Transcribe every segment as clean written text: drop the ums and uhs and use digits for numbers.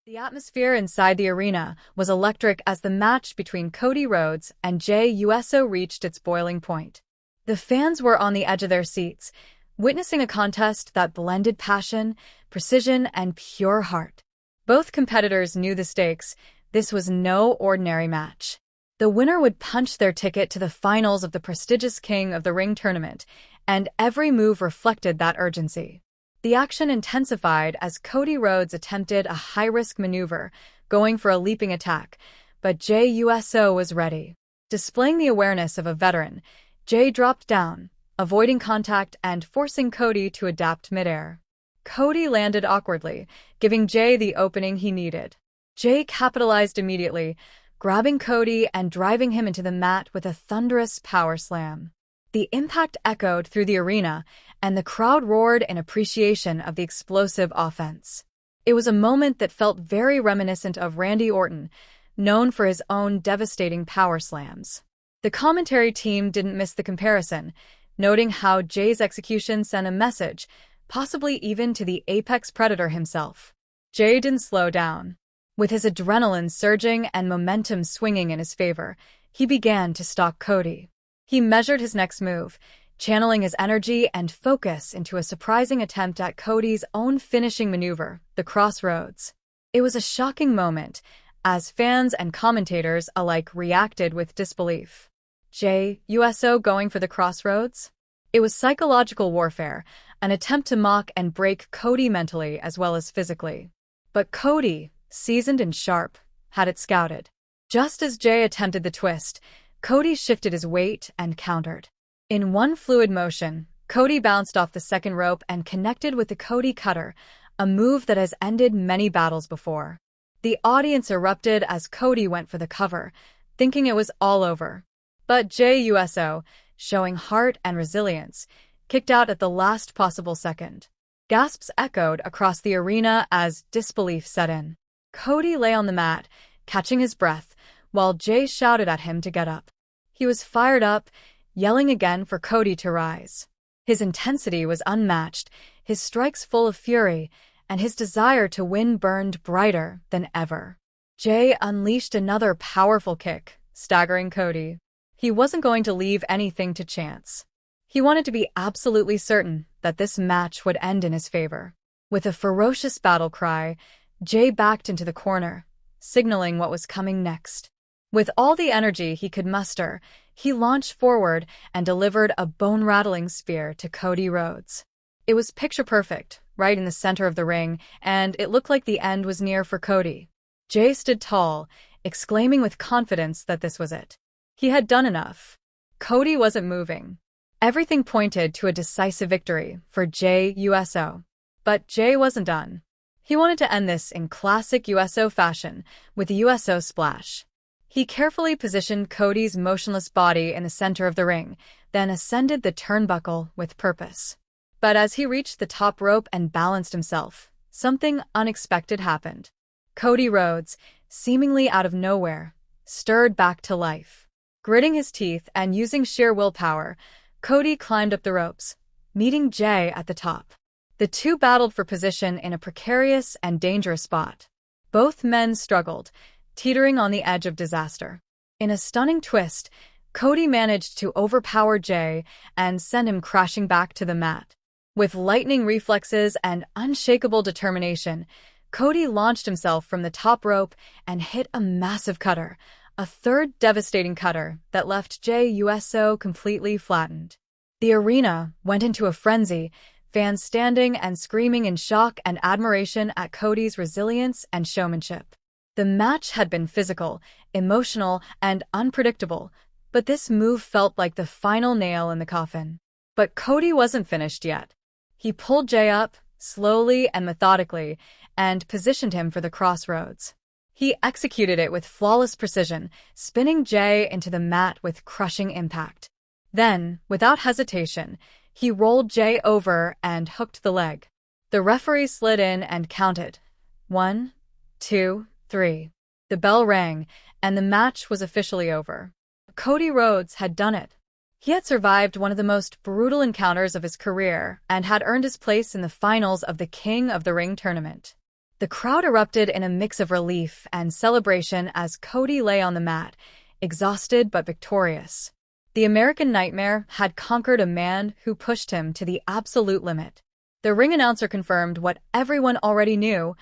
The atmosphere inside the arena was electric as the match between Cody Rhodes and Jey Uso reached its boiling point. The fans were on the edge of their seats, witnessing a contest that blended passion, precision, and pure heart. Both competitors knew the stakes. This was no ordinary match. The winner would punch their ticket to the finals of the prestigious King of the Ring tournament, and every move reflected that urgency. The action intensified as Cody Rhodes attempted a high-risk maneuver, going for a leaping attack, but Jey Uso was ready. Displaying the awareness of a veteran, Jey dropped down, avoiding contact and forcing Cody to adapt midair. Cody landed awkwardly, giving Jey the opening he needed. Jey capitalized immediately, grabbing Cody and driving him into the mat with a thunderous powerslam. The impact echoed through the arena, and the crowd roared in appreciation of the explosive offense. It was a moment that felt very reminiscent of Randy Orton, known for his own devastating powerslams. The commentary team didn't miss the comparison, noting how Jey's execution sent a message, possibly even to the apex predator himself. Jey didn't slow down. With his adrenaline surging and momentum swinging in his favor, he began to stalk Cody. He measured his next move, channeling his energy and focus into a surprising attempt at Cody's own finishing maneuver, the crossroads. It was a shocking moment, as fans and commentators alike reacted with disbelief. Jey Uso going for the crossroads? It was psychological warfare, an attempt to mock and break Cody mentally as well as physically. But Cody, seasoned and sharp, had it scouted. Just as Jey attempted the twist, Cody shifted his weight and countered. In one fluid motion, Cody bounced off the second rope and connected with the Cody Cutter, a move that has ended many battles before. The audience erupted as Cody went for the cover, thinking it was all over. But Jey Uso, showing heart and resilience, kicked out at the last possible second. Gasps echoed across the arena as disbelief set in. Cody lay on the mat, catching his breath, while Jey shouted at him to get up. He was fired up, yelling again for Cody to rise. His intensity was unmatched, his strikes full of fury, and his desire to win burned brighter than ever. Jey unleashed another powerful kick, staggering Cody. He wasn't going to leave anything to chance. He wanted to be absolutely certain that this match would end in his favor. With a ferocious battle cry, Jey backed into the corner, signaling what was coming next. With all the energy he could muster, he launched forward and delivered a bone-rattling spear to Cody Rhodes. It was picture-perfect, right in the center of the ring, and it looked like the end was near for Cody. Jey stood tall, exclaiming with confidence that this was it. He had done enough. Cody wasn't moving. Everything pointed to a decisive victory for Jey Uso. But Jey wasn't done. He wanted to end this in classic Uso fashion, with the Uso splash. He carefully positioned Cody's motionless body in the center of the ring, then ascended the turnbuckle with purpose. But as he reached the top rope and balanced himself, something unexpected happened. Cody Rhodes, seemingly out of nowhere, stirred back to life. Gritting his teeth and using sheer willpower, Cody climbed up the ropes, meeting Jey at the top. The two battled for position in a precarious and dangerous spot. Both men struggled, teetering on the edge of disaster. In a stunning twist, Cody managed to overpower Jey and send him crashing back to the mat. With lightning reflexes and unshakable determination, Cody launched himself from the top rope and hit a massive cutter, a third devastating cutter that left Jey Uso completely flattened. The arena went into a frenzy, fans standing and screaming in shock and admiration at Cody's resilience and showmanship. The match had been physical, emotional, and unpredictable, but this move felt like the final nail in the coffin. But Cody wasn't finished yet. He pulled Jey up, slowly and methodically, and positioned him for the crossroads. He executed it with flawless precision, spinning Jey into the mat with crushing impact. Then, without hesitation, he rolled Jey over and hooked the leg. The referee slid in and counted. 1, 2, 3. The bell rang, and the match was officially over. Cody Rhodes had done it. He had survived one of the most brutal encounters of his career and had earned his place in the finals of the King of the Ring tournament. The crowd erupted in a mix of relief and celebration as Cody lay on the mat, exhausted but victorious. The American Nightmare had conquered a man who pushed him to the absolute limit. The ring announcer confirmed what everyone already knew: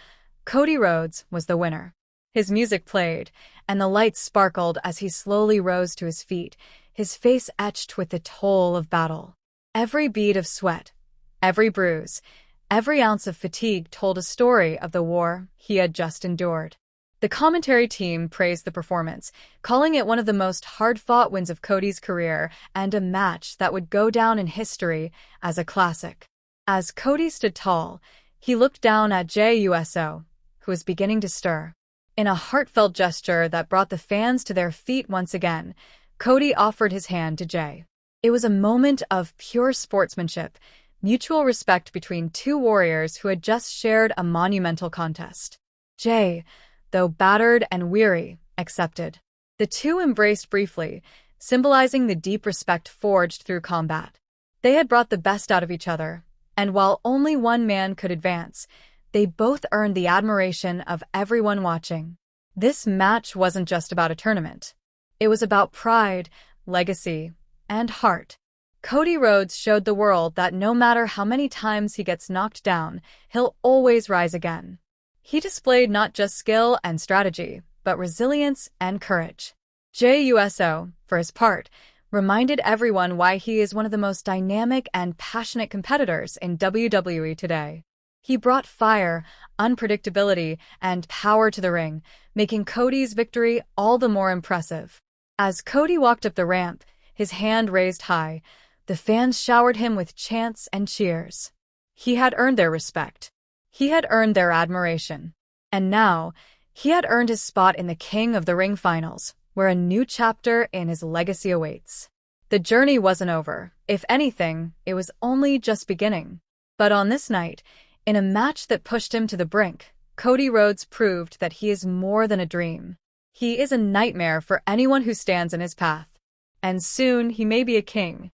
Cody Rhodes was the winner. His music played, and the lights sparkled as he slowly rose to his feet, his face etched with the toll of battle. Every bead of sweat, every bruise, every ounce of fatigue told a story of the war he had just endured. The commentary team praised the performance, calling it one of the most hard-fought wins of Cody's career and a match that would go down in history as a classic. As Cody stood tall, he looked down at Jey Uso, who was beginning to stir. In a heartfelt gesture that brought the fans to their feet once again, Cody offered his hand to Jey. It was a moment of pure sportsmanship, mutual respect between two warriors who had just shared a monumental contest. Jey, though battered and weary, accepted. The two embraced briefly, symbolizing the deep respect forged through combat. They had brought the best out of each other, and while only one man could advance, they both earned the admiration of everyone watching. This match wasn't just about a tournament. It was about pride, legacy, and heart. Cody Rhodes showed the world that no matter how many times he gets knocked down, he'll always rise again. He displayed not just skill and strategy, but resilience and courage. Jey Uso, for his part, reminded everyone why he is one of the most dynamic and passionate competitors in WWE today. He brought fire, unpredictability, and power to the ring, making Cody's victory all the more impressive. As Cody walked up the ramp, his hand raised high, the fans showered him with chants and cheers. He had earned their respect. He had earned their admiration. And now, he had earned his spot in the King of the Ring finals, where a new chapter in his legacy awaits. The journey wasn't over. If anything, it was only just beginning. But on this night, in a match that pushed him to the brink, Cody Rhodes proved that he is more than a dream. He is a nightmare for anyone who stands in his path. And soon he may be a king.